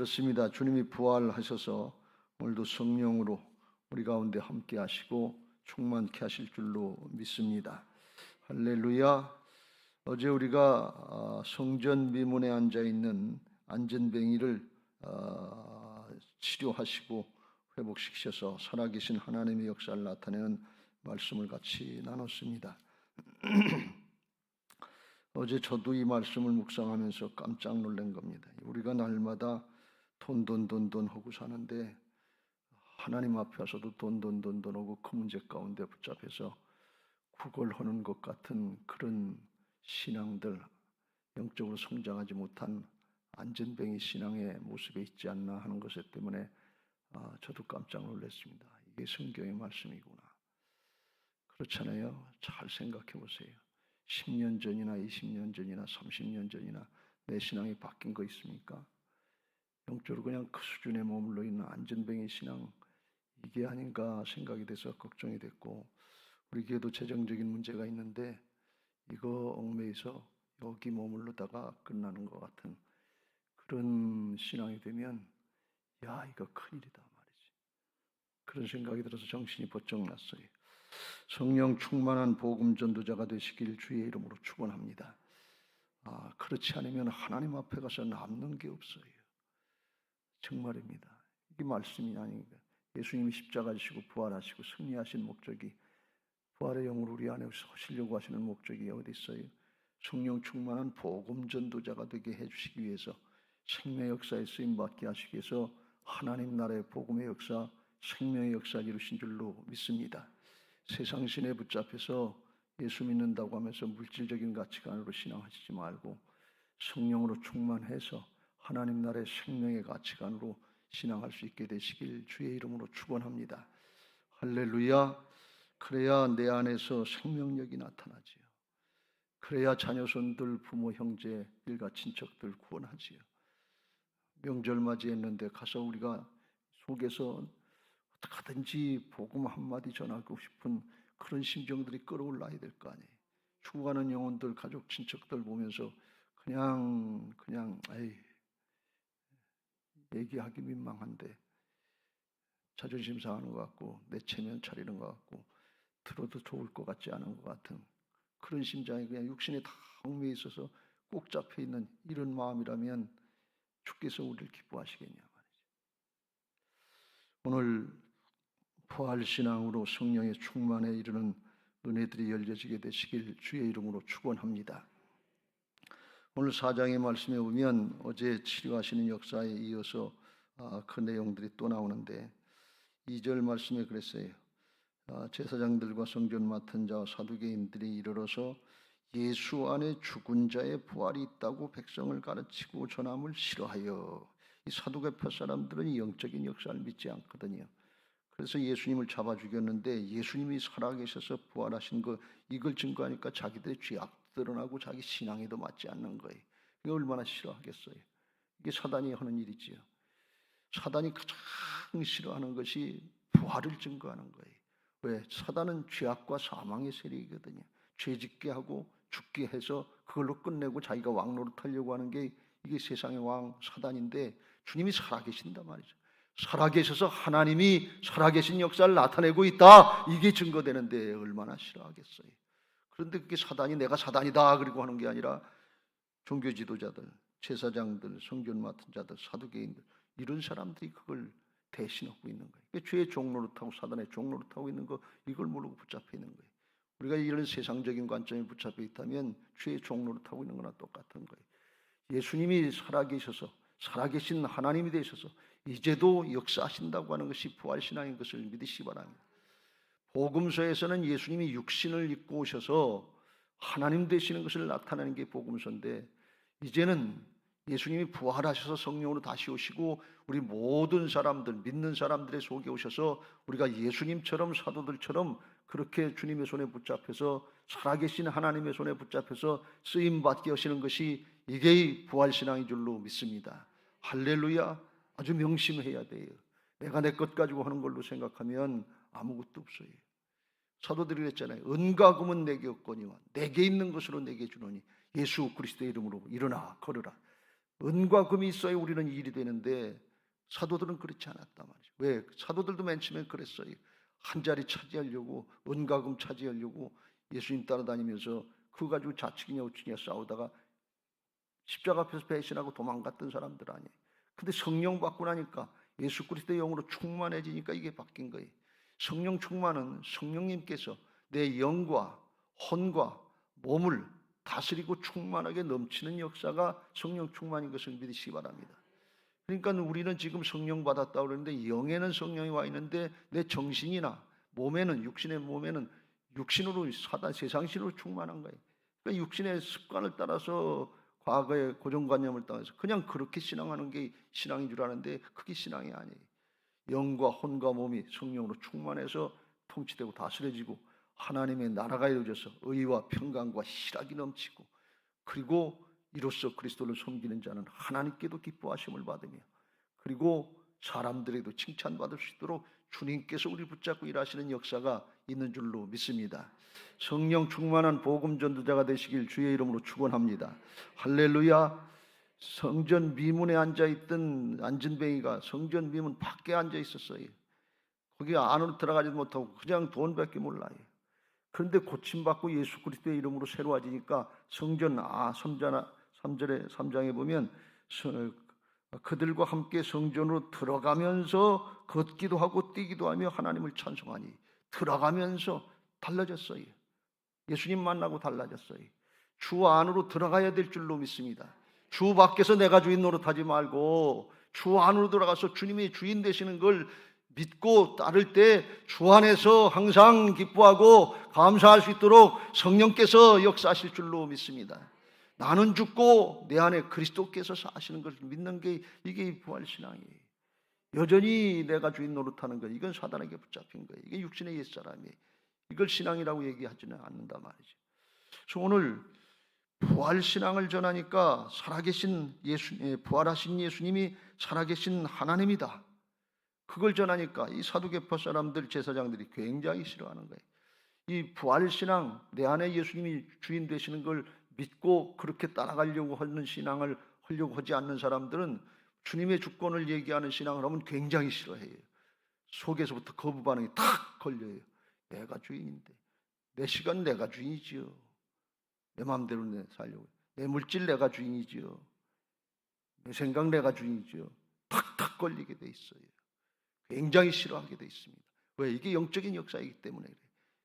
그렇습니다. 주님이 부활하셔서 오늘도 성령으로 우리 가운데 함께 하시고 충만케 하실 줄로 믿습니다. 할렐루야. 어제 우리가 성전 미문에 앉아 있는 안전뱅이를 치료하시고 회복시키셔서 살아계신 하나님의 역사를 나타내는 말씀을 같이 나눴습니다. 어제 저도 이 말씀을 묵상하면서 깜짝 놀란 겁니다. 우리가 날마다 돈 하고 사는데 하나님 앞에 와서도 돈 하고 그 문제 가운데 붙잡혀서 구걸하는 것 같은 그런 신앙들, 영적으로 성장하지 못한 안전뱅이 신앙의 모습에 있지 않나 하는 것 때문에 저도 깜짝 놀랐습니다. 이게 성경의 말씀이구나. 그렇잖아요. 잘 생각해 보세요. 10년 전이나 20년 전이나 30년 전이나 내 신앙이 바뀐 거 있습니까? 영적으로 그냥 그 수준에 머물러 있는 안전뱅이 신앙, 이게 아닌가 생각이 돼서 걱정이 됐고, 우리 교회도 재정적인 문제가 있는데 이거 얽매여서 여기 머물러다가 끝나는 것 같은 그런 신앙이 되면 야, 이거 큰일이다 말이지. 그런 생각이 들어서 정신이 번쩍 났어요. 성령 충만한 복음 전도자가 되시길 주의 이름으로 축원합니다. 그렇지 않으면 하나님 앞에 가서 남는 게 없어요. 정말입니다. 이게 말씀이 아닙니다. 예수님이 십자가 지시고 부활하시고 승리하신 목적이, 부활의 영을 우리 안에 하시려고 하시는 목적이 어디 있어요? 성령 충만한 복음 전도자가 되게 해주시기 위해서, 생명의 역사에 쓰임받게 하시기 위해서 하나님 나라의 복음의 역사, 생명의 역사를 이루신 줄로 믿습니다. 세상 신에 붙잡혀서 예수 믿는다고 하면서 물질적인 가치관으로 신앙하시지 말고 성령으로 충만해서 하나님 나라의 생명의 가치관으로 신앙할 수 있게 되시길 주의 이름으로 축원합니다. 할렐루야. 그래야 내 안에서 생명력이 나타나지요. 그래야 자녀손들, 부모, 형제, 일가 친척들 구원하지요. 명절 맞이했는데 가서 우리가 속에서 어떻게든지 복음 한마디 전하고 싶은 그런 심정들이 끌어올라야 될 거 아니에요. 죽어가는 영혼들, 가족, 친척들 보면서 그냥 에이, 얘기하기 민망한데 자존심 상하는 것 같고 내 체면 차리는 것 같고 들어도 좋을 것 같지 않은 것 같은 그런 심장이 그냥 육신에 다 얽매여 있어서 꼭 잡혀있는 이런 마음이라면 주께서 우리를 기뻐하시겠냐 말이죠. 오늘 부활신앙으로 성령의 충만에 이르는 은혜들이 열려지게 되시길 주의 이름으로 축원합니다. 오늘 4장의 말씀에 보면 어제 치료하시는 역사에 이어서 그 내용들이 또 나오는데 2절 말씀에 그랬어요. 제사장들과 성전 맡은 자와 사두개인들이 이르러서 예수 안에 죽은 자의 부활이 있다고 백성을 가르치고 전함을 싫어하여, 이 사두개파 사람들은 이 영적인 역사를 믿지 않거든요. 그래서 예수님을 잡아 죽였는데 예수님이 살아계셔서 부활하신 거, 이걸 증거하니까 자기들의 죄악 드러나고 자기 신앙에도 맞지 않는 거예요. 이게 얼마나 싫어하겠어요. 이게 사단이 하는 일이지요. 사단이 가장 싫어하는 것이 부활을 증거하는 거예요. 왜? 사단은 죄악과 사망의 세력이거든요. 죄짓게 하고 죽게 해서 그걸로 끝내고 자기가 왕노릇하려고 하는 게 이게 세상의 왕 사단인데, 주님이 살아계신단 말이죠. 살아계셔서 하나님이 살아계신 역사를 나타내고 있다, 이게 증거되는데 얼마나 싫어하겠어요. 그런데 그게 사단이 내가 사단이다 그리고 하는 게 아니라 종교 지도자들, 제사장들, 성전 맡은 자들, 사두개인들, 이런 사람들이 그걸 대신하고 있는 거예요. 그러니까 죄의 종노릇하고 사단의 종노릇하고 있는 거, 이걸 모르고 붙잡혀 있는 거예요. 우리가 이런 세상적인 관점에 붙잡혀 있다면 죄의 종노릇하고 있는 거나 똑같은 거예요. 예수님이 살아계셔서 살아계신 하나님이 되셔서 이제도 역사하신다고 하는 것이 부활신앙인 것을 믿으시기 바랍니다. 복음서에서는 예수님이 육신을 입고 오셔서 하나님 되시는 것을 나타내는 게 복음서인데, 이제는 예수님이 부활하셔서 성령으로 다시 오시고 우리 모든 사람들, 믿는 사람들의 속에 오셔서 우리가 예수님처럼 사도들처럼 그렇게 주님의 손에 붙잡혀서 살아계신 하나님의 손에 붙잡혀서 쓰임받게 하시는 것이 이게 부활신앙인 줄로 믿습니다. 할렐루야. 아주 명심해야 돼요. 내가 내 것 가지고 하는 걸로 생각하면 아무것도 없어요. 사도들이 그랬잖아요. 은과 금은 내게 없거니와 내게 있는 것으로 내게 주노니 예수 그리스도의 이름으로 일어나 걸으라. 은과 금이 있어야 우리는 일이 되는데 사도들은 그렇지 않았단 말이죠. 왜? 사도들도 맨 처음에 그랬어요. 한 자리 차지하려고, 은과 금 차지하려고 예수님 따라다니면서 그거 가지고 좌측이냐 우측이냐 싸우다가 십자가 앞에서 배신하고 도망갔던 사람들 아니에요. 근데 성령 받고 나니까 예수 그리스도의 영으로 충만해지니까 이게 바뀐 거예요. 성령 충만은 성령님께서 내 영과 혼과 몸을 다스리고 충만하게 넘치는 역사가 성령 충만인 것을 믿으시기 바랍니다. 그러니까 우리는 지금 성령 받았다고 그러는데 영에는 성령이 와 있는데 내 정신이나 몸에는, 육신의 몸에는 육신으로 사단 세상신으로 충만한 거예요. 그러니까 육신의 습관을 따라서 과거의 고정관념을 따라서 그냥 그렇게 신앙하는 게 신앙인 줄 아는데 그게 신앙이 아니에요. 영과 혼과 몸이 성령으로 충만해서 통치되고 다스려지고 하나님의 나라가 이루어져서 의와 평강과 희락이 넘치고 그리고 이로써 그리스도를 섬기는 자는 하나님께도 기뻐하심을 받으며 그리고 사람들에게도 칭찬받을 수 있도록 주님께서 우리 붙잡고 일하시는 역사가 있는 줄로 믿습니다. 성령 충만한 복음 전도자가 되시길 주의 이름으로 축원합니다. 할렐루야. 성전 미문에 앉아있던 안진뱅이가 성전 미문 밖에 앉아 있었어요. 거기 안으로 들어가지도 못하고 그냥 돈밖에 몰라요. 그런데 고침받고 예수 그리스도의 이름으로 새로워지니까 성전 3장에 보면 그들과 함께 성전으로 들어가면서 걷기도 하고 뛰기도 하며 하나님을 찬송하니 들어가면서 달라졌어요. 예수님 만나고 달라졌어요. 주 안으로 들어가야 될 줄로 믿습니다. 주 밖에서 내가 주인 노릇하지 말고 주 안으로 들어가서 주님이 주인 되시는 걸 믿고 따를 때 주 안에서 항상 기뻐하고 감사할 수 있도록 성령께서 역사하실 줄로 믿습니다. 나는 죽고 내 안에 그리스도께서 사시는 것을 믿는 게 이게 부활신앙이에요. 여전히 내가 주인 노릇하는 것, 이건 사단에게 붙잡힌 거예요. 이게 육신의 옛사람이에요. 이걸 신앙이라고 얘기하지는 않는단 말이죠. 그래서 오늘 부활신앙을 전하니까 살아계신 부활하신 예수님이 살아계신 하나님이다. 그걸 전하니까 이 사두개파 사람들, 제사장들이 굉장히 싫어하는 거예요. 이 부활신앙, 내 안에 예수님이 주인 되시는 걸 믿고 그렇게 따라가려고 하는 신앙을 하려고 하지 않는 사람들은 주님의 주권을 얘기하는 신앙을 하면 굉장히 싫어해요. 속에서부터 거부 반응이 탁 걸려요. 내가 주인인데, 내 시간 내가 주인이지요. 내 마음대로 내 살려고. 내 물질 내가 주인이지요. 내 생각 내가 주인이지요. 탁탁 걸리게 돼 있어요. 굉장히 싫어하게 돼 있습니다. 왜? 이게 영적인 역사이기 때문에 그래요.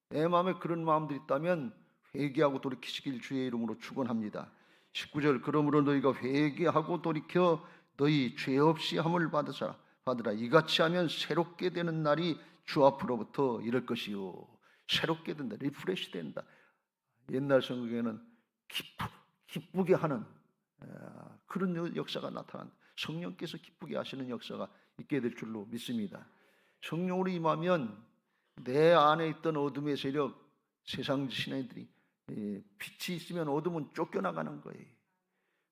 내 마음에 그런 마음들이 있다면 회개하고 돌이키시길 주의 이름으로 축원합니다. 19절 그러므로 너희가 회개하고 돌이켜 너희 죄 없이 함을 받으라. 이같이 하면 새롭게 되는 날이 주 앞으로부터 이럴 것이요. 새롭게 된다. 리프레시 된다. 옛날 성경에는 기쁘게 하는 그런 역사가 나타난다. 성령께서 기쁘게 하시는 역사가 있게 될 줄로 믿습니다. 성령으로 임하면 내 안에 있던 어둠의 세력, 세상 신앙들이 빛이 있으면 어둠은 쫓겨나가는 거예요.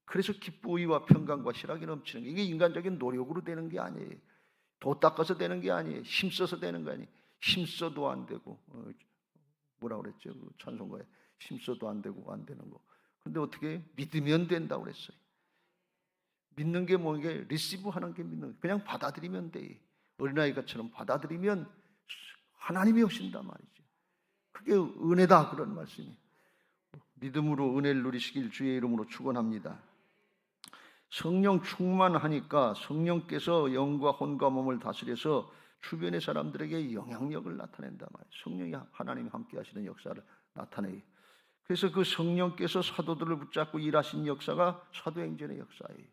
그래서 기쁘의와 평강과 희락이 넘치는 게 이게 인간적인 노력으로 되는 게 아니에요. 도 닦아서 되는 게 아니에요. 힘써서 되는 거 아니에요. 힘써도 안 되고 뭐라 그랬죠? 그 찬송가에 힘써도 안 되고 안 되는 거. 근데 어떻게 믿으면 된다고 그랬어요. 믿는 게 뭐 이게 리시브 하는 게 믿는 거. 그냥 받아들이면 돼. 어린아이가처럼 받아들이면 하나님이 오신단 말이죠. 그게 은혜다 그런 말씀이. 믿음으로 은혜를 누리시길 주의 이름으로 축원합니다. 성령 충만하니까 성령께서 영과 혼과 몸을 다스려서 주변의 사람들에게 영향력을 나타낸단 말이에요. 성령이 하나님이 함께 하시는 역사를 나타내요. 그래서 그 성령께서 사도들을 붙잡고 일하신 역사가 사도행전의 역사예요.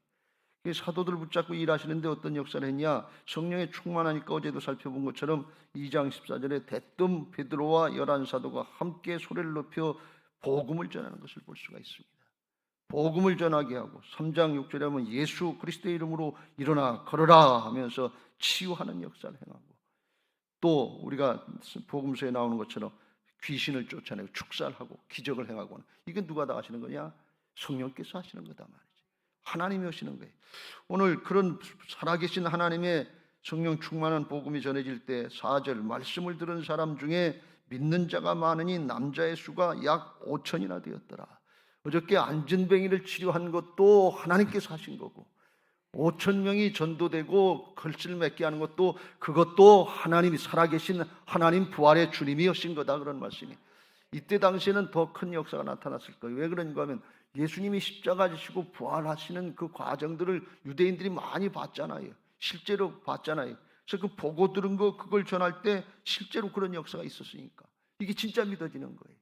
사도들을 붙잡고 일하시는데 어떤 역사를 했냐? 성령에 충만하니까 어제도 살펴본 것처럼 2장 14절에 대뜸 베드로와 11사도가 함께 소리를 높여 복음을 전하는 것을 볼 수가 있습니다. 복음을 전하게 하고 3장 6절에 하면 예수 그리스도의 이름으로 일어나 걸어라 하면서 치유하는 역사를 행하고 또 우리가 복음서에 나오는 것처럼 귀신을 쫓아내고 축살하고 기적을 행하고 이게 누가 다 하시는 거냐? 성령께서 하시는 거다 말이죠. 하나님이 오시는 거예요. 오늘 그런 살아계신 하나님의 성령 충만한 복음이 전해질 때 4절 말씀을 들은 사람 중에 믿는 자가 많으니 남자의 수가 약 5천이나 되었더라. 어저께 안진뱅이를 치료한 것도 하나님께서 하신 거고, 5천 명이 전도되고 글씨를 맺게 하는 것도 그것도 하나님이 살아계신 하나님 부활의 주님이 하신 거다, 그런 말씀이. 이때 당시에는 더 큰 역사가 나타났을 거예요. 왜 그런가 하면 예수님이 십자가 지시고 부활하시는 그 과정들을 유대인들이 많이 봤잖아요. 실제로 봤잖아요. 그래서 그 보고 들은 거 그걸 전할 때 실제로 그런 역사가 있었으니까 이게 진짜 믿어지는 거예요.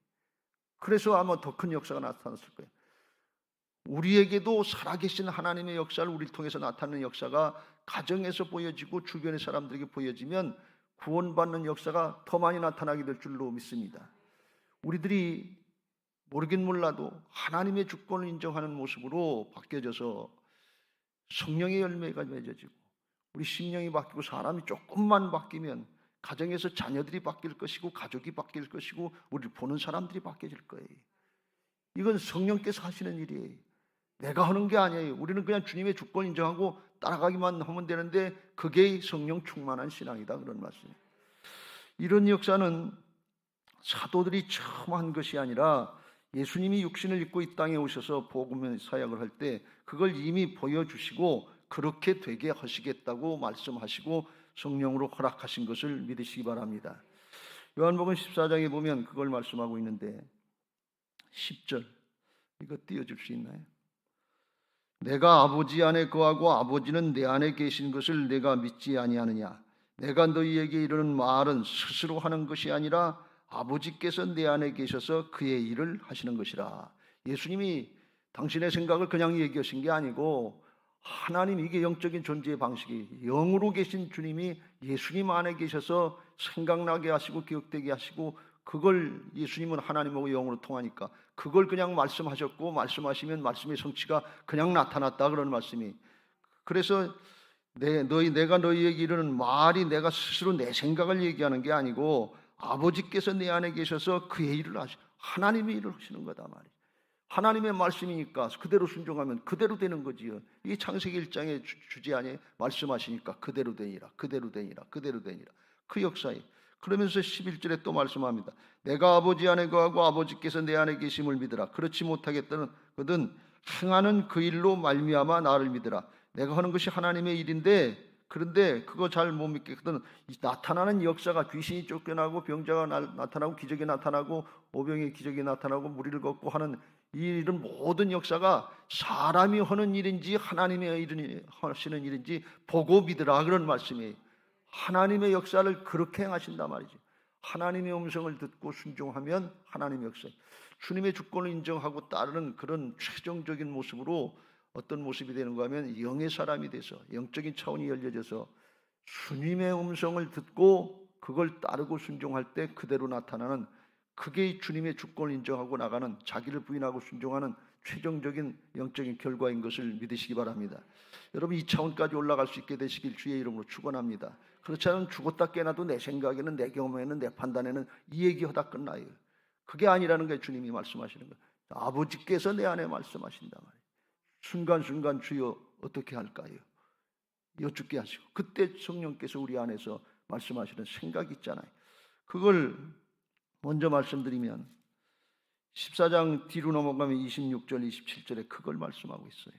그래서 아마 더 큰 역사가 나타났을 거예요. 우리에게도 살아계신 하나님의 역사를 우리를 통해서 나타나는 역사가 가정에서 보여지고 주변의 사람들에게 보여지면 구원받는 역사가 더 많이 나타나게 될 줄로 믿습니다. 우리들이 모르긴 몰라도 하나님의 주권을 인정하는 모습으로 바뀌어져서 성령의 열매가 맺어지고 우리 심령이 바뀌고 사람이 조금만 바뀌면 가정에서 자녀들이 바뀔 것이고 가족이 바뀔 것이고 우리를 보는 사람들이 바뀌어질 거예요. 이건 성령께서 하시는 일이에요. 내가 하는 게 아니에요. 우리는 그냥 주님의 주권 인정하고 따라가기만 하면 되는데 그게 성령 충만한 신앙이다, 그런 말씀이에요. 이런 역사는 사도들이 처음 한 것이 아니라 예수님이 육신을 입고 이 땅에 오셔서 복음의 사역을 할 때 그걸 이미 보여주시고 그렇게 되게 하시겠다고 말씀하시고 성령으로 허락하신 것을 믿으시기 바랍니다. 요한복음 14장에 보면 그걸 말씀하고 있는데 10절 이거 띄워줄 수 있나요? 내가 아버지 안에 거하고 아버지는 내 안에 계신 것을 내가 믿지 아니하느냐? 내가 너희에게 이르는 말은 스스로 하는 것이 아니라 아버지께서 내 안에 계셔서 그의 일을 하시는 것이라. 예수님이 당신의 생각을 그냥 얘기하신 게 아니고 하나님, 이게 영적인 존재의 방식이, 영으로 계신 주님이 예수님 안에 계셔서 생각나게 하시고 기억되게 하시고, 그걸 예수님은 하나님하고 영으로 통하니까 그걸 그냥 말씀하셨고 말씀하시면 말씀의 성취가 그냥 나타났다, 그런 말씀이. 그래서 내가 너희에게 이르는 말이 내가 스스로 내 생각을 얘기하는 게 아니고 아버지께서 내 안에 계셔서 그의 일을 하나님의 일을 하시는 거다 말이에요. 하나님의 말씀이니까 그대로 순종하면 그대로 되는 거지요. 이 창세기 1장의 주제 안에 말씀하시니까 그대로 되니라, 그대로 되니라, 그대로 되니라. 그 역사에. 그러면서 11절에 또 말씀합니다. 내가 아버지 안에 거하고 아버지께서 내 안에 계심을 믿으라. 그렇지 못하겠거든 행하는 그 일로 말미암아 나를 믿으라. 내가 하는 것이 하나님의 일인데, 그런데 그거 잘 못 믿겠거든. 나타나는 역사가, 귀신이 쫓겨나고 병자가 나타나고 기적이 나타나고 오병의 기적이 나타나고 무리를 걷고 하는 이 일은 모든 역사가 사람이 하는 일인지 하나님의 하시는 일인지 보고 믿으라, 그런 말씀이에요. 하나님의 역사를 그렇게 행하신단 말이죠. 하나님의 음성을 듣고 순종하면 하나님의 역사예요. 주님의 주권을 인정하고 따르는 그런 최종적인 모습으로 어떤 모습이 되는가 하면 영의 사람이 돼서 영적인 차원이 열려져서 주님의 음성을 듣고 그걸 따르고 순종할 때 그대로 나타나는, 그게 주님의 주권을 인정하고 나가는, 자기를 부인하고 순종하는 최종적인 영적인 결과인 것을 믿으시기 바랍니다. 여러분, 이 차원까지 올라갈 수 있게 되시길 주의 이름으로 축원합니다. 그렇지 않으면 죽었다 깨나도 내 생각에는, 내 경험에는, 내 판단에는 이 얘기하다 끝나요. 그게 아니라는 게 주님이 말씀하시는 거예요. 아버지께서 내 안에 말씀하신단 말이에요. 순간순간 주여 어떻게 할까요? 여쭙게 하시고 그때 성령께서 우리 안에서 말씀하시는 생각이 있잖아요. 그걸 먼저 말씀드리면 14장 뒤로 넘어가면 26절 27절에 그걸 말씀하고 있어요.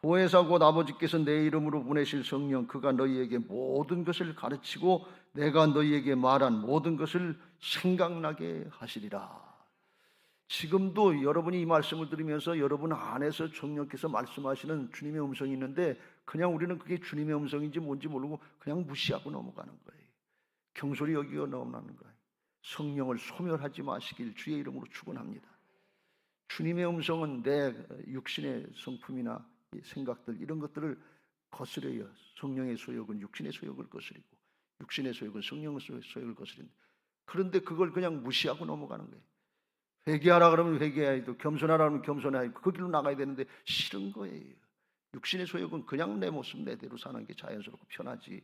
보혜사 곧 아버지께서 내 이름으로 보내실 성령, 그가 너희에게 모든 것을 가르치고 내가 너희에게 말한 모든 것을 생각나게 하시리라. 지금도 여러분이 이 말씀을 들으면서 여러분 안에서 성령께서 말씀하시는 주님의 음성이 있는데 그냥 우리는 그게 주님의 음성인지 뭔지 모르고 그냥 무시하고 넘어가는 거예요. 경솔히 여기고 넘어가는 거예요. 성령을 소멸하지 마시길 주의 이름으로 축원합니다. 주님의 음성은 내 육신의 성품이나 생각들 이런 것들을 거스려요. 성령의 소욕은 육신의 소욕을 거스리고 육신의 소욕은 성령의 소욕을 거스린다. 그런데 그걸 그냥 무시하고 넘어가는 거예요. 회개하라 그러면 회개해야 돼. 겸손하라 그러면 겸손해야 돼. 그 길로 나가야 되는데 싫은 거예요. 육신의 소욕은 그냥 내 모습 내대로 사는 게 자연스럽고 편하지.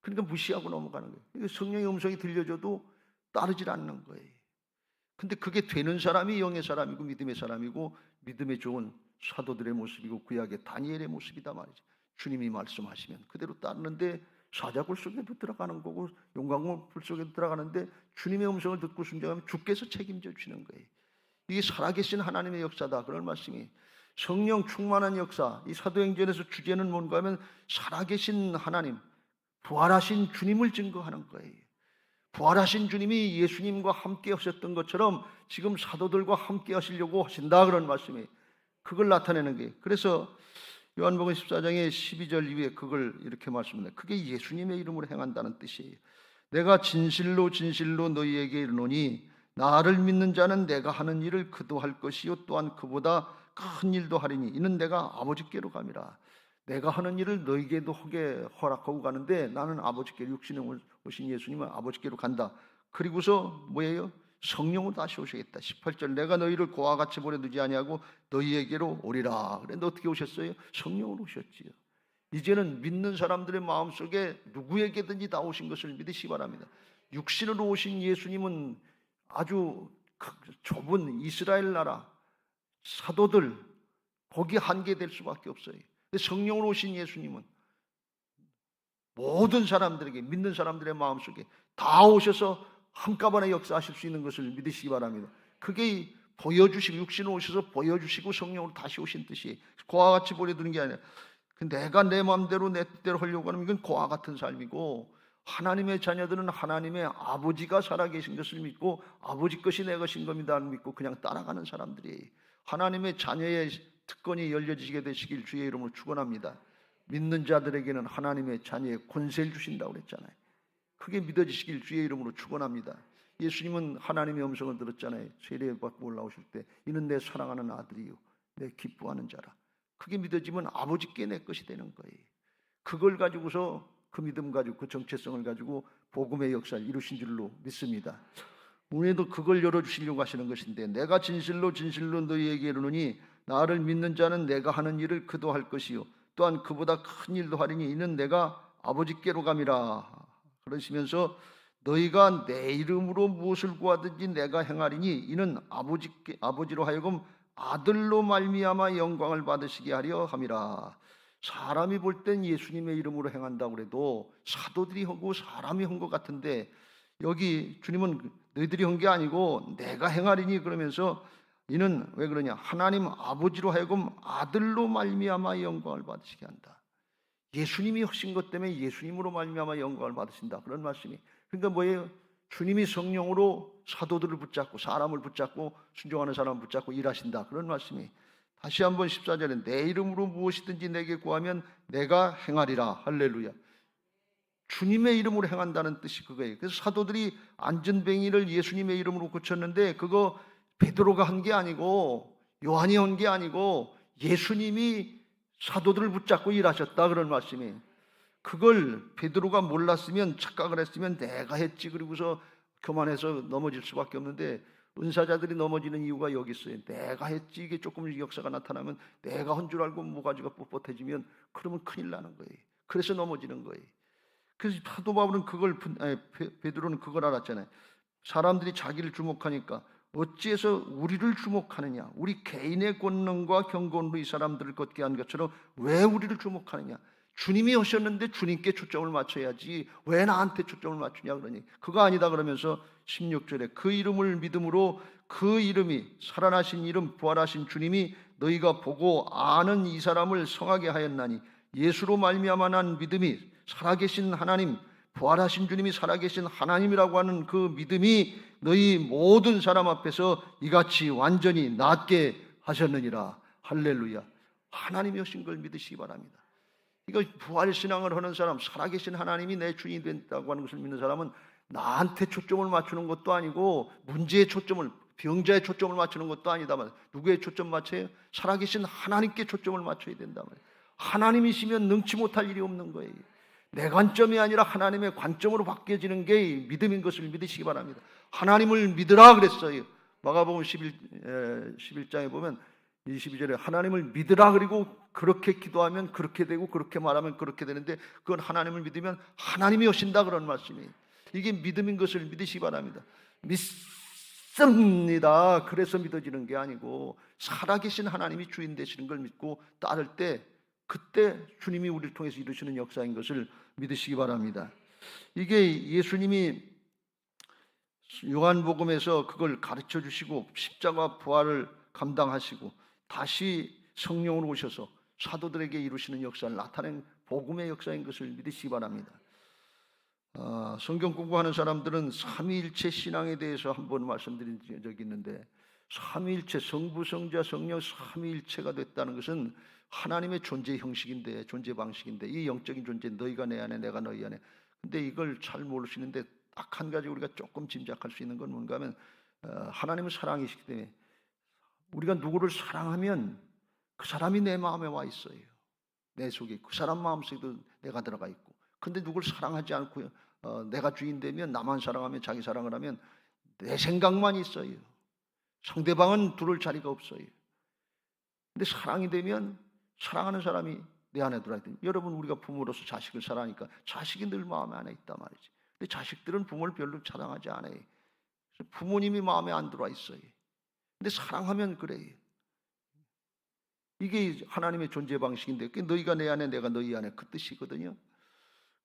그러니까 무시하고 넘어가는 거예요. 성령의 음성이 들려줘도 따르질 않는 거예요. 근데 그게 되는 사람이 영의 사람이고 믿음의 사람이고 믿음의 좋은 사도들의 모습이고 구약의 다니엘의 모습이다 말이죠. 주님이 말씀하시면 그대로 따르는데 사자굴 속에도 들어가는 거고 용광불 속에도 들어가는데 주님의 음성을 듣고 순종하면 주께서 책임져 주시는 거예요. 이게 살아계신 하나님의 역사다. 그런 말씀이 성령 충만한 역사. 이 사도행전에서 주제는 뭔가 하면 살아계신 하나님, 부활하신 주님을 증거하는 거예요. 부활하신 주님이 예수님과 함께 하셨던 것처럼 지금 사도들과 함께 하시려고 하신다. 그런 말씀이 그걸 나타내는 거예요. 그래서 요한복음 14장의 12절 이후에 그걸 이렇게 말씀합니다. 그게 예수님의 이름으로 행한다는 뜻이에요. 내가 진실로 진실로 너희에게 이르노니 나를 믿는 자는 내가 하는 일을 그도 할 것이요 또한 그보다 큰 일도 하리니 이는 내가 아버지께로 감이라. 내가 하는 일을 너희에게도 하게 허락하고 가는데 나는 아버지께로, 육신에 오신 예수님은 아버지께로 간다. 그리고서 뭐예요? 성령으로 다시 오시겠다. 18절 내가 너희를 고와 같이 보내두지 아니하고 너희에게로 오리라. 그런데 어떻게 오셨어요? 성령으로 오셨지요. 이제는 믿는 사람들의 마음속에 누구에게든지 다 오신 것을 믿으시기 바랍니다. 육신으로 오신 예수님은 아주 좁은 이스라엘 나라 사도들 거기 한계될 수밖에 없어요. 근데 성령으로 오신 예수님은 모든 사람들에게, 믿는 사람들의 마음속에 다 오셔서 한꺼번에 역사하실 수 있는 것을 믿으시기 바랍니다. 그게 보여주시고, 육신으로 오셔서 보여주시고 성령으로 다시 오신 뜻이에요. 그와 같이 보내두는 게 아니라 내가 내 마음대로 내 뜻대로 하려고 하면 이건 그와 같은 삶이고, 하나님의 자녀들은 하나님의 아버지가 살아계신 것을 믿고 아버지 것이 내 것인 겁니다 믿고 그냥 따라가는 사람들이에요. 하나님의 자녀의 특권이 열려지게 되시길 주의 이름으로 축원합니다. 믿는 자들에게는 하나님의 자녀의 권세를 주신다고 그랬잖아요. 그게 믿어지시길 주의 이름으로 축원합니다. 예수님은 하나님의 음성을 들었잖아요. 세례받고 올라오실 때 이는 내 사랑하는 아들이요 내 기뻐하는 자라. 그게 믿어지면 아버지께 내 것이 되는 거예요. 그걸 가지고서 그 믿음 가지고 그 정체성을 가지고 복음의 역사를 이루신 줄로 믿습니다. 오늘도 그걸 열어주시려고 하시는 것인데 내가 진실로 진실로 너희에게 이르노니 나를 믿는 자는 내가 하는 일을 그도 할 것이요 또한 그보다 큰 일도 하리니 이는 내가 아버지께로 감이라. 그러시면서 너희가 내 이름으로 무엇을 구하든지 내가 행하리니 이는 아버지로 하여금 아들로 말미암아 영광을 받으시게 하려 함이라. 사람이 볼 땐 예수님의 이름으로 행한다고 그래도 사도들이 하고 사람이 한 것 같은데 여기 주님은 너희들이 한 게 아니고 내가 행하리니 그러면서 이는 왜 그러냐? 하나님 아버지로 하여금 아들로 말미암아 영광을 받으시게 한다. 예수님이 하신 것 때문에 예수님으로 말미암아 영광을 받으신다. 그런 말씀이. 그러니까 뭐예요? 주님이 성령으로 사도들을 붙잡고 사람을 붙잡고 순종하는 사람을 붙잡고 일하신다. 그런 말씀이. 다시 한번 14절에 내 이름으로 무엇이든지 내게 구하면 내가 행하리라. 할렐루야. 주님의 이름으로 행한다는 뜻이 그거예요. 그래서 사도들이 안전뱅이를 예수님의 이름으로 고쳤는데 그거 베드로가 한 게 아니고 요한이 한 게 아니고 예수님이 사도들을 붙잡고 일하셨다. 그런 말씀이. 그걸 베드로가 몰랐으면 착각을 했으면 내가 했지 그러고서 교만해서 넘어질 수밖에 없는데 은사자들이 넘어지는 이유가 여기 있어요. 내가 했지. 이게 조금 역사가 나타나면 내가 한 줄 알고 모가지가 뻣뻣해지면 그러면 큰일 나는 거예요. 그래서 넘어지는 거예요. 그래서 사도 바울은 베드로는 그걸 알았잖아요. 사람들이 자기를 주목하니까 어찌해서 우리를 주목하느냐? 우리 개인의 권능과 경건으로 이 사람들을 걷게 한 것처럼 왜 우리를 주목하느냐? 주님이 오셨는데 주님께 초점을 맞춰야지 왜 나한테 초점을 맞추냐 그러니 그거 아니다 그러면서 16절에 그 이름을 믿음으로 그 이름이 살아나신 이름 부활하신 주님이 너희가 보고 아는 이 사람을 성하게 하였나니 예수로 말미암아 난 믿음이 살아계신 하나님 부활하신 주님이 살아계신 하나님이라고 하는 그 믿음이 너희 모든 사람 앞에서 이같이 완전히 낫게 하셨느니라. 할렐루야. 하나님이 오신 걸 믿으시기 바랍니다. 이거 부활신앙을 하는 사람, 살아계신 하나님이 내 주인이 된다고 하는 것을 믿는 사람은 나한테 초점을 맞추는 것도 아니고 문제에 초점을, 병자에 초점을 맞추는 것도 아니다만 누구에 초점 맞춰요? 살아계신 하나님께 초점을 맞춰야 된다 말이에요. 하나님이시면 능치 못할 일이 없는 거예요. 내 관점이 아니라 하나님의 관점으로 바뀌어지는 게 믿음인 것을 믿으시기 바랍니다. 하나님을 믿으라 그랬어요. 마가복음 11장에 보면 22절에 하나님을 믿으라 그리고 그렇게 기도하면 그렇게 되고 그렇게 말하면 그렇게 되는데 그건 하나님을 믿으면 하나님이 오신다 그런 말씀이에요. 이게 믿음인 것을 믿으시기 바랍니다. 믿습니다. 그래서 믿어지는 게 아니고 살아계신 하나님이 주인 되시는 걸 믿고 따를 때 그때 주님이 우리를 통해서 이루시는 역사인 것을 믿으시기 바랍니다. 이게 예수님이 요한복음에서 그걸 가르쳐 주시고 십자가 부활을 감당하시고 다시 성령으로 오셔서 사도들에게 이루시는 역사를 나타낸 복음의 역사인 것을 믿으시기 바랍니다. 성경 공부하는 사람들은 삼위일체 신앙에 대해서 한번 말씀드린 적이 있는데, 삼위일체, 성부, 성자, 성령 삼위일체가 됐다는 것은 하나님의 존재 형식인데, 존재 방식인데, 이 영적인 존재, 너희가 내 안에 내가 너희 안에. 근데 이걸 잘 모르시는데 딱 한 가지 우리가 조금 짐작할 수 있는 건 뭔가 하면, 하나님은 사랑이시기 때문에 우리가 누구를 사랑하면 그 사람이 내 마음에 와 있어요. 내 속에 있고, 그 사람 마음속에도 내가 들어가 있고. 근데 누구를 사랑하지 않고 내가 주인 되면, 나만 사랑하면, 자기 사랑을 하면 내 생각만 있어요. 상대방은 두를 자리가 없어요. 근데 사랑이 되면 사랑하는 사람이 내 안에 들어야 돼요. 여러분, 우리가 부모로서 자식을 사랑하니까 자식이 늘 마음에 안에 있단 말이지. 근데 자식들은 부모를 별로 사랑하지 않아요. 부모님이 마음에 안 들어와 있어요. 근데 사랑하면 그래요. 이게 하나님의 존재 방식인데, 너희가 내 안에 내가 너희 안에, 그 뜻이거든요.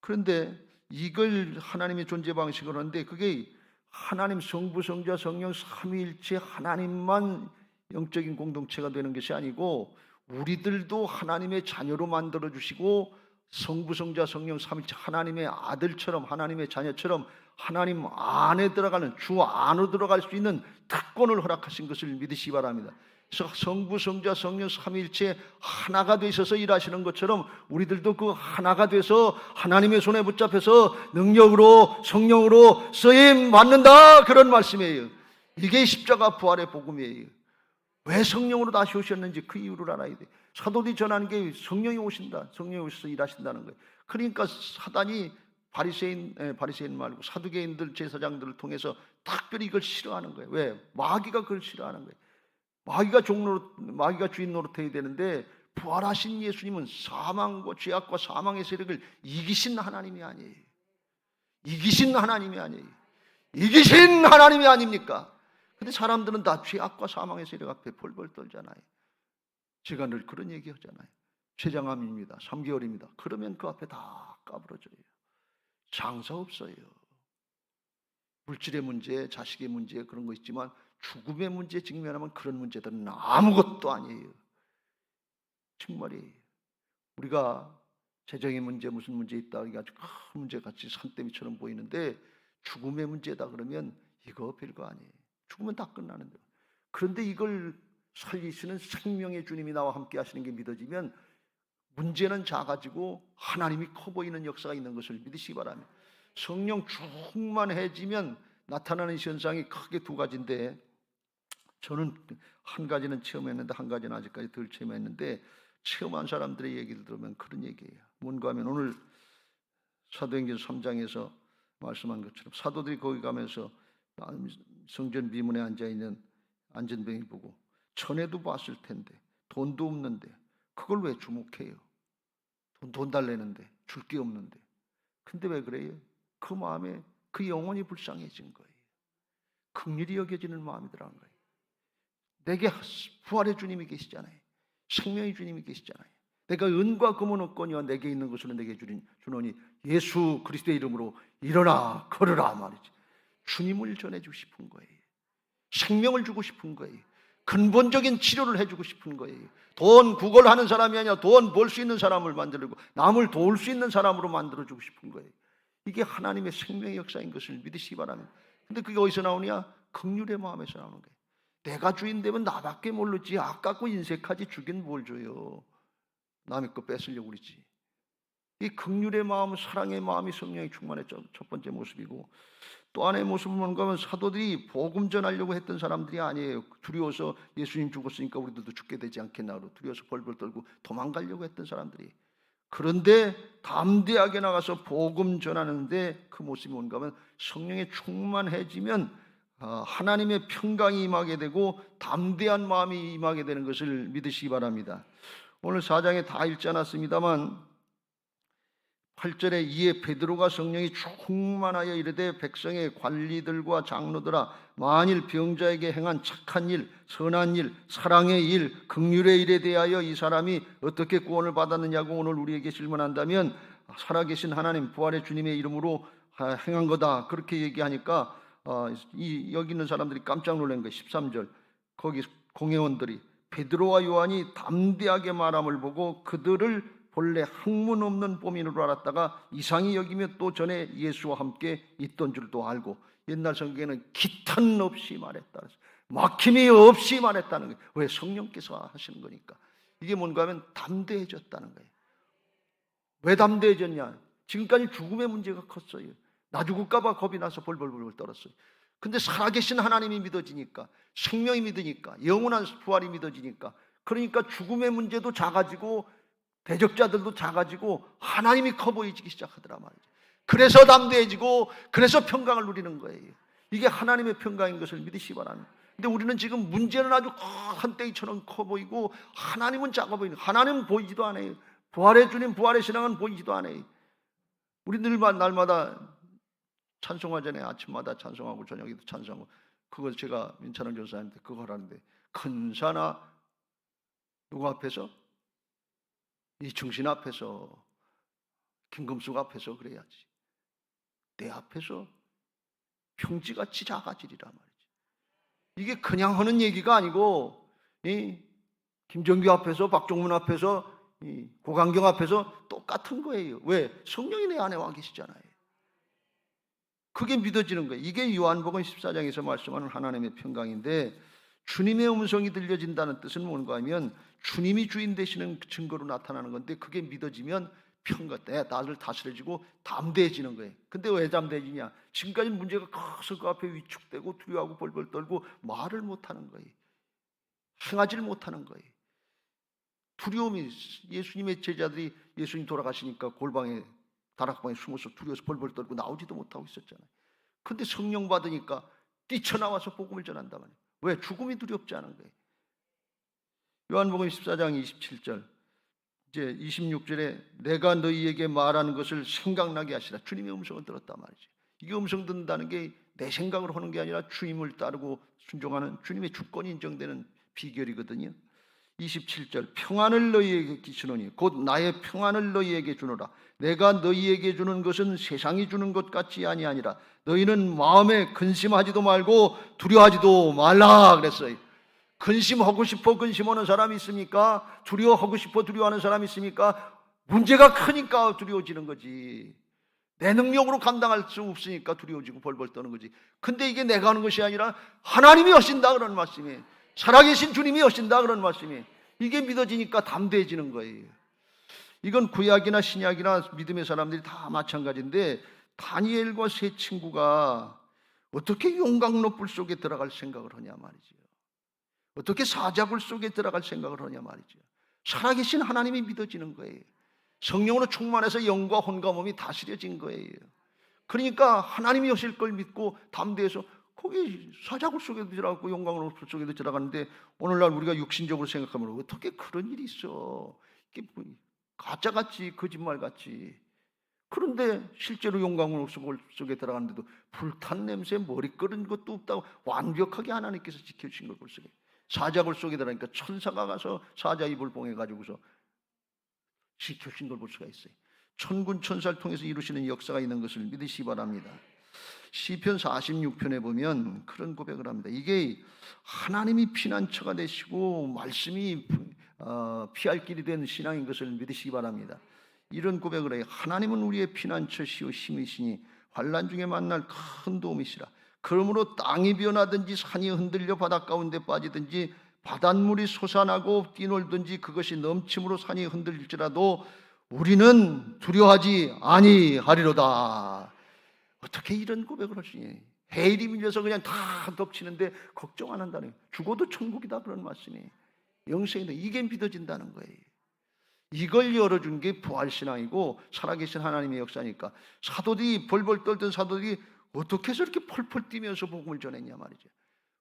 그런데 이걸 하나님의 존재 방식으로 하는데, 그게 하나님 성부, 성자, 성령 삼위일체 하나님만 영적인 공동체가 되는 것이 아니고, 우리들도 하나님의 자녀로 만들어 주시고, 성부, 성자, 성령 삼위일체 하나님의 아들처럼, 하나님의 자녀처럼 하나님 안에 들어가는, 주 안으로 들어갈 수 있는 특권을 허락하신 것을 믿으시기 바랍니다. 그래서 성부, 성자, 성령 삼위일체 하나가 되셔서 일하시는 것처럼 우리들도 그 하나가 돼서 하나님의 손에 붙잡혀서 능력으로, 성령으로 쓰임 받는다, 그런 말씀이에요. 이게 십자가 부활의 복음이에요. 왜 성령으로 다시 오셨는지 그 이유를 알아야 돼. 사도들이 전하는 게 성령이 오신다, 성령이 오셔서 일하신다는 거예요. 그러니까 사단이 바리새인 말고 사두개인들, 제사장들을 통해서 특별히 이걸 싫어하는 거예요. 왜? 마귀가 그걸 싫어하는 거예요. 마귀가 주인 노릇해야 되는데, 부활하신 예수님은 사망과 죄악과 사망의 세력을 이기신 하나님이 아니에요. 이기신 하나님이 아니에요. 이기신 하나님이 아닙니까? 근데 사람들은 다 죄악과 사망의 세력 앞에 벌벌 떨잖아요. 제가 늘 그런 얘기 하잖아요. 췌장암입니다. 3개월입니다. 그러면 그 앞에 다 까부러져요. 장사 없어요. 물질의 문제, 자식의 문제, 그런 거 있지만 죽음의 문제에 직면하면 그런 문제들은 아무것도 아니에요. 정말이에요. 우리가 재정의 문제, 무슨 문제 있다, 이게 아주 큰 문제같이 산더미처럼 보이는데, 죽음의 문제다 그러면 이거 별거 아니에요. 죽으면 다 끝나는데. 그런데 이걸 살리시는 생명의 주님이 나와 함께 하시는 게 믿어지면 문제는 작아지고 하나님이 커 보이는 역사가 있는 것을 믿으시기 바랍니다. 성령 충만해지면 나타나는 현상이 크게 두 가지인데, 저는 한 가지는 체험했는데 한 가지는 아직까지 덜 체험했는데, 체험한 사람들의 얘기를 들으면 그런 얘기예요. 뭔가 하면 오늘 사도행전 3장에서 말씀한 것처럼 사도들이 거기 가면서 성전 비문에 앉아있는 안전병이 보고, 전에도 봤을 텐데 돈도 없는데 그걸 왜 주목해요? 돈 달래는데 줄 게 없는데. 근데 왜 그래요? 그 마음에 그 영혼이 불쌍해진 거예요. 긍휼히 여겨지는 마음이 들어간 거예요. 내게 부활의 주님이 계시잖아요. 생명의 주님이 계시잖아요. 내가 은과 금은 없거니와 내게 있는 것으로 내게 주노니 예수 그리스도의 이름으로 일어나 걸으라 말이지. 주님을 전해주고 싶은 거예요. 생명을 주고 싶은 거예요. 근본적인 치료를 해주고 싶은 거예요. 돈 구걸하는 사람이 아니라 돈 벌 수 있는 사람을 만들고 남을 도울 수 있는 사람으로 만들어주고 싶은 거예요. 이게 하나님의 생명의 역사인 것을 믿으시기 바랍니다. 근데 그게 어디서 나오냐? 긍휼의 마음에서 나오는 거예요. 내가 주인 되면 나밖에 모르지, 아깝고 인색하지, 주긴 뭘 줘요. 남의 거 뺏으려고 그러지. 이 긍휼의 마음, 사랑의 마음이 성령이 충만의 첫 번째 모습이고, 또 하나의 모습은 뭔가 하면 사도들이 복음 전하려고 했던 사람들이 아니에요. 두려워서 예수님 죽었으니까 우리들도 죽게 되지 않겠나 로 두려워서 벌벌 떨고 도망가려고 했던 사람들이. 그런데 담대하게 나가서 복음 전하는데 그 모습이 뭔가 하면 성령에 충만해지면 하나님의 평강이 임하게 되고 담대한 마음이 임하게 되는 것을 믿으시기 바랍니다. 오늘 4장에 다 읽지 않았습니다만 8절에 이에 베드로가 성령이 충만하여 이르되 백성의 관리들과 장로들아, 만일 병자에게 행한 착한 일, 선한 일, 사랑의 일, 긍휼의 일에 대하여 이 사람이 어떻게 구원을 받았느냐고 오늘 우리에게 질문한다면 살아계신 하나님 부활의 주님의 이름으로 행한 거다, 그렇게 얘기하니까 여기 있는 사람들이 깜짝 놀란 거예요. 13절 거기 공회원들이 베드로와 요한이 담대하게 말함을 보고 그들을 본래 학문 없는 범인으로 알았다가 이상히 여기며 또 전에 예수와 함께 있던 줄도 알고, 옛날 성경에는 기탄 없이 말했다, 막힘이 없이 말했다는 거예요. 왜? 성령께서 하시는 거니까. 이게 뭔가 하면 담대해졌다는 거예요. 왜 담대해졌냐? 지금까지 죽음의 문제가 컸어요. 나 죽을까 봐 겁이 나서 벌벌벌 떨었어요. 근데 살아계신 하나님이 믿어지니까, 생명이 믿으니까, 영원한 부활이 믿어지니까, 그러니까 죽음의 문제도 작아지고 대적자들도 작아지고 하나님이 커 보이기 시작하더라 말이죠. 그래서 담대해지고 그래서 평강을 누리는 거예요. 이게 하나님의 평강인 것을 믿으시기 바랍니다. 근데 우리는 지금 문제는 아주 한때처럼 커 보이고 하나님은 작아 보이는, 하나님은 보이지도 않아요. 부활의 주님, 부활의 신앙은 보이지도 않아요. 우리 날마다 찬송화 전에 아침마다 찬송하고 저녁에도 찬송하고, 그걸 제가 민찬원 교사한테 그걸 하는데, 큰 산아 누구 앞에서? 이충신 앞에서, 김금숙 앞에서 그래야지. 내 앞에서 평지같이 작아지리라 말이지. 이게 그냥 하는 얘기가 아니고, 김정규 앞에서, 박종문 앞에서, 고강경 앞에서 똑같은 거예요. 왜? 성령이 내 안에 와 계시잖아요. 그게 믿어지는 거예요. 이게 요한복음 14장에서 말씀하는 하나님의 평강인데, 주님의 음성이 들려진다는 뜻은 뭔가 하면 주님이 주인 되시는 증거로 나타나는 건데, 그게 믿어지면 평강, 나를 다스려지고 담대해지는 거예요. 근데 왜 담대해지냐? 지금까지 문제가 커서 그 앞에 위축되고 두려워하고 벌벌 떨고 말을 못하는 거예요. 행하지를 못하는 거예요. 두려움이, 예수님의 제자들이 예수님 돌아가시니까 골방에, 다락방에 숨어서 두려워서 벌벌 떨고 나오지도 못하고 있었잖아요. 근데 성령 받으니까 뛰쳐나와서 복음을 전한단 말이에요. 왜? 죽음이 두렵지 않은 거예요. 요한복음 14장 27절 이제 26절에 내가 너희에게 말하는 것을 생각나게 하시라. 주님의 음성을 들었단 말이죠. 이게 음성 듣는다는 게 내 생각으로 하는 게 아니라 주님을 따르고 순종하는 주님의 주권이 인정되는 비결이거든요. 27절 평안을 너희에게 끼치노니 곧 나의 평안을 너희에게 주노라. 내가 너희에게 주는 것은 세상이 주는 것 같이 아니하니라. 너희는 마음에 근심하지도 말고 두려워하지도 말라 그랬어요. 근심하고 싶어 근심하는 사람이 있습니까? 두려워하고 싶어 두려워하는 사람이 있습니까? 문제가 크니까 두려워지는 거지. 내 능력으로 감당할 수 없으니까 두려워지고 벌벌 떠는 거지. 근데 이게 내가 하는 것이 아니라 하나님이 하신다 그런 말씀이에요. 살아계신 주님이 하신다 그런 말씀이에요. 이게 믿어지니까 담대해지는 거예요. 이건 구약이나 신약이나 믿음의 사람들이 다 마찬가지인데, 다니엘과 세 친구가 어떻게 용광로불 속에 들어갈 생각을 하냐 말이죠. 어떻게 사자굴 속에 들어갈 생각을 하냐 말이죠. 살아계신 하나님이 믿어지는 거예요. 성령으로 충만해서 영과 혼과 몸이 다스려진 거예요. 그러니까 하나님이 하실 걸 믿고 담대해서 거기 사자굴 속에도 들어가고 용광로불 속에도 들어가는데, 오늘날 우리가 육신적으로 생각하면 어떻게 그런 일이 있어? 이게 가짜같이 거짓말같이. 그런데 실제로 용광로불 속에 들어갔는데도 불탄 냄새, 머리 끓은 것도 없다고 완벽하게 하나님께서 지켜주신 걸 볼 수 있어요. 사자굴 속에 들어가니까 천사가 가서 사자 입을 봉해가지고서 지켜주신 걸 볼 수가 있어요. 천군 천사를 통해서 이루시는 역사가 있는 것을 믿으시기 바랍니다. 시편 46편에 보면 그런 고백을 합니다. 이게 하나님이 피난처가 되시고 말씀이 피할 길이 된 신앙인 것을 믿으시기 바랍니다. 이런 고백을 해요. 하나님은 우리의 피난처시오 힘이시니 환난 중에 만날 큰 도움이시라. 그러므로 땅이 변하든지 산이 흔들려 바닷 가운데 빠지든지 바닷물이 솟아나고 뛰놀든지 그것이 넘침으로 산이 흔들릴지라도 우리는 두려워하지 아니하리로다. 어떻게 이런 고백을 할 수 있냐? 해일이 밀려서 그냥 다 덮치는데 걱정 안 한다는 거예요. 죽어도 천국이다 그런 말씀이에요. 영생이다. 이게 믿어진다는 거예요. 이걸 열어준 게 부활신앙이고 살아계신 하나님의 역사니까. 사도들이 벌벌 떨던 사도들이 어떻게 해서 이렇게 펄펄 뛰면서 복음을 전했냐 말이죠.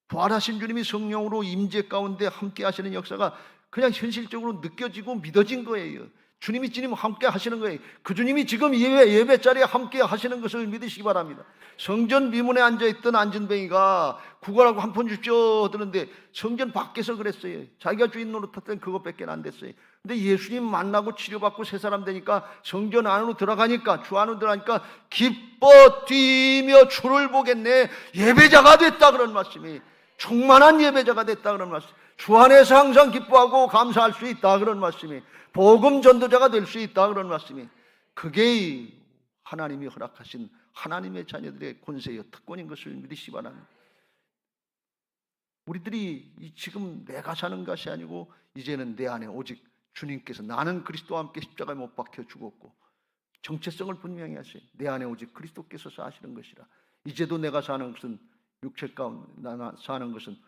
부활하신 주님이 성령으로 임재 가운데 함께 하시는 역사가 그냥 현실적으로 느껴지고 믿어진 거예요. 주님이 지금 함께 하시는 거예요. 그 주님이 지금 예배 자리에 함께 하시는 것을 믿으시기 바랍니다. 성전 미문에 앉아있던 안진뱅이가 구걸하고 한 푼 주십시오 하더는데 성전 밖에서 그랬어요. 자기가 주인 노릇했던 그것밖에 안 됐어요. 근데 예수님 만나고 치료받고 새 사람 되니까 성전 안으로 들어가니까, 주 안으로 들어가니까 기뻐 뛰며 주를 보겠네. 예배자가 됐다 그런 말씀이, 충만한 예배자가 됐다 그런 말씀, 주 안에서 항상 기뻐하고 감사할 수 있다 그런 말씀이, 복음 전도자가 될 수 있다 그런 말씀이, 그게 하나님이 허락하신 하나님의 자녀들의 권세여 특권인 것을 믿으시기 바랍니다. 우리들이 지금 내가 사는 것이 아니고 이제는 내 안에 오직 주님께서, 나는 그리스도와 함께 십자가에 못 박혀 죽었고, 정체성을 분명히 하세요. 내 안에 오직 그리스도께서 사시는 것이라. 이제도 내가 사는 것은, 육체 가운데 사는 것은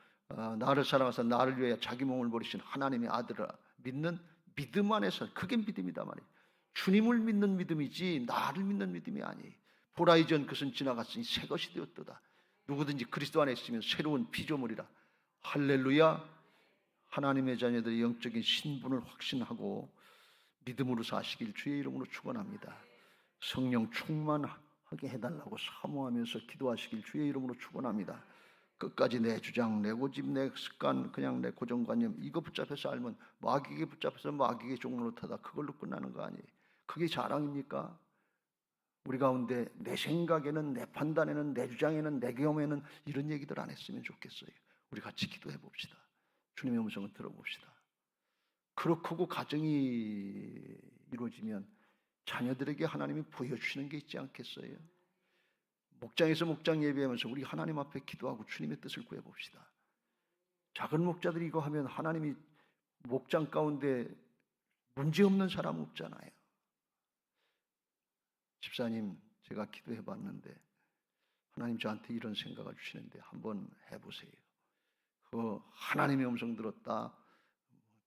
나를 사랑하사 나를 위하여 자기 몸을 버리신 하나님의 아들을 믿는 믿음 안에서, 그게 믿음이다 말이에요. 주님을 믿는 믿음이지 나를 믿는 믿음이 아니에요. 보라 이전 것은 지나갔으니 새 것이 되었도다. 누구든지 그리스도 안에 있으면 새로운 피조물이라. 할렐루야. 하나님의 자녀들의 영적인 신분을 확신하고 믿음으로 사시길 주의 이름으로 축원합니다. 성령 충만하게 해달라고 사모하면서 기도하시길 주의 이름으로 축원합니다. 끝까지 내 주장, 내 고집, 내 습관, 그냥 내 고정관념 이거 붙잡혀서 알면, 마귀에게 붙잡혀서 마귀에게 종로를 타다 그걸로 끝나는 거 아니에요. 그게 자랑입니까? 우리 가운데 내 생각에는, 내 판단에는, 내 주장에는, 내 경험에는 이런 얘기들 안 했으면 좋겠어요. 우리 같이 기도해 봅시다. 주님의 음성을 들어봅시다. 그렇고 가정이 이루어지면 자녀들에게 하나님이 보여주시는 게 있지 않겠어요? 목장에서 목장 예배하면서 우리 하나님 앞에 기도하고 주님의 뜻을 구해봅시다. 작은 목자들이 이거 하면 하나님이 목장 가운데 문제없는 사람 없잖아요. 집사님, 제가 기도해봤는데 하나님 저한테 이런 생각을 주시는데 한번 해보세요. 그 하나님의 음성 들었다,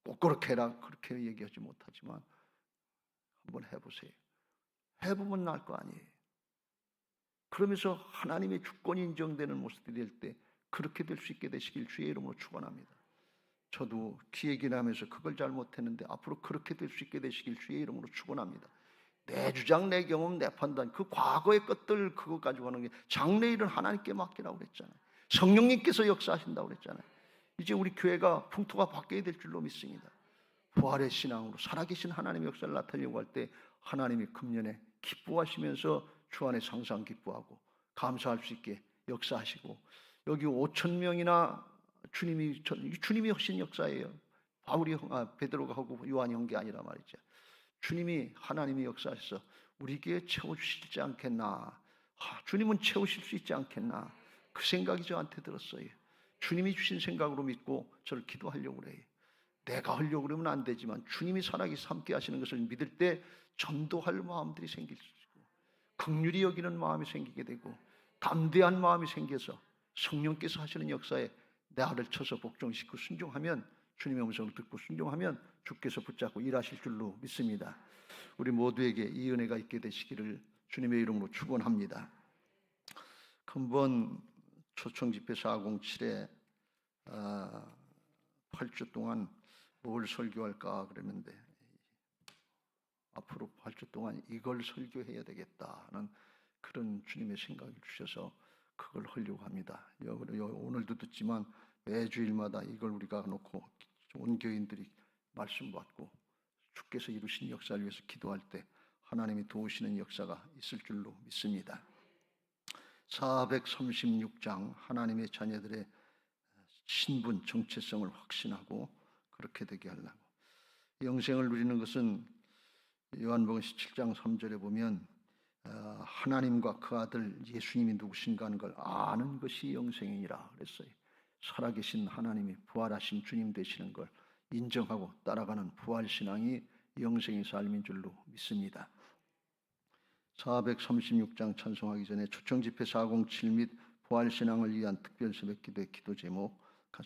꼭 그렇게 해라, 그렇게 얘기하지 못하지만 한번 해보세요. 해보면 날 거 아니에요. 그러면서 하나님의 주권이 인정되는 모습이 될 때 그렇게 될 수 있게 되시길 주의 이름으로 축원합니다. 저도 기획이나 하면서 그걸 잘못했는데 앞으로 그렇게 될 수 있게 되시길 주의 이름으로 축원합니다. 내 주장, 내 경험, 내 판단, 그 과거의 것들 그거 가지고 하는 게, 장래일은 하나님께 맡기라고 그랬잖아요. 성령님께서 역사하신다고 그랬잖아요. 이제 우리 교회가 풍토가 바뀌어야 될 줄로 믿습니다. 부활의 신앙으로 살아계신 하나님의 역사를 나타내려고 할 때 하나님이 금년에 기뻐하시면서 주 안에 항상 기뻐하고 감사할 수 있게 역사하시고, 여기 5,000명이나 주님이 하신 역사예요. 베드로가 하고 요한이 한 게 아니라 말이죠. 주님이, 하나님이 역사하셔서 우리 교회 채워주시지 않겠나, 주님은 채우실 수 있지 않겠나, 그 생각이 저한테 들었어요. 주님이 주신 생각으로 믿고 저를 기도하려고 그래요. 내가 하려고 그러면 안 되지만 주님이 살아계셔서 함께 하시는 것을 믿을 때 전도할 마음들이 생길 수 있고, 긍휼히 여기는 마음이 생기게 되고, 담대한 마음이 생겨서 성령께서 하시는 역사에 나를 쳐서 복종시키고 순종하면, 주님의 음성을 듣고 순종하면 주께서 붙잡고 일하실 줄로 믿습니다. 우리 모두에게 이 은혜가 있게 되시기를 주님의 이름으로 축원합니다. 금번 초청집회 407에 8주 동안 뭘 설교할까 그랬는데, 앞으로 8주 동안 이걸 설교해야 되겠다는 그런 주님의 생각을 주셔서 그걸 하려고 합니다. 오늘도 듣지만 매주일마다 이걸 우리가 놓고 온 교인들이 말씀 받고 주께서 이루신 역사를 위해서 기도할 때 하나님이 도우시는 역사가 있을 줄로 믿습니다. 436장, 하나님의 자녀들의 신분, 정체성을 확신하고 그렇게 되게 하려고. 영생을 누리는 것은 요한복음 17장 3절에 보면 하나님과 그 아들 예수님이 누구신가 하는 걸 아는 것이 영생이니라 그랬어요. 살아계신 하나님이 부활하신 주님 되시는 걸 인정하고 따라가는 부활신앙이 영생의 삶인 줄로 믿습니다. 436장 찬송하기 전에 초청집회 407 및 부활신앙을 위한 특별 새벽기도의 기도 제목,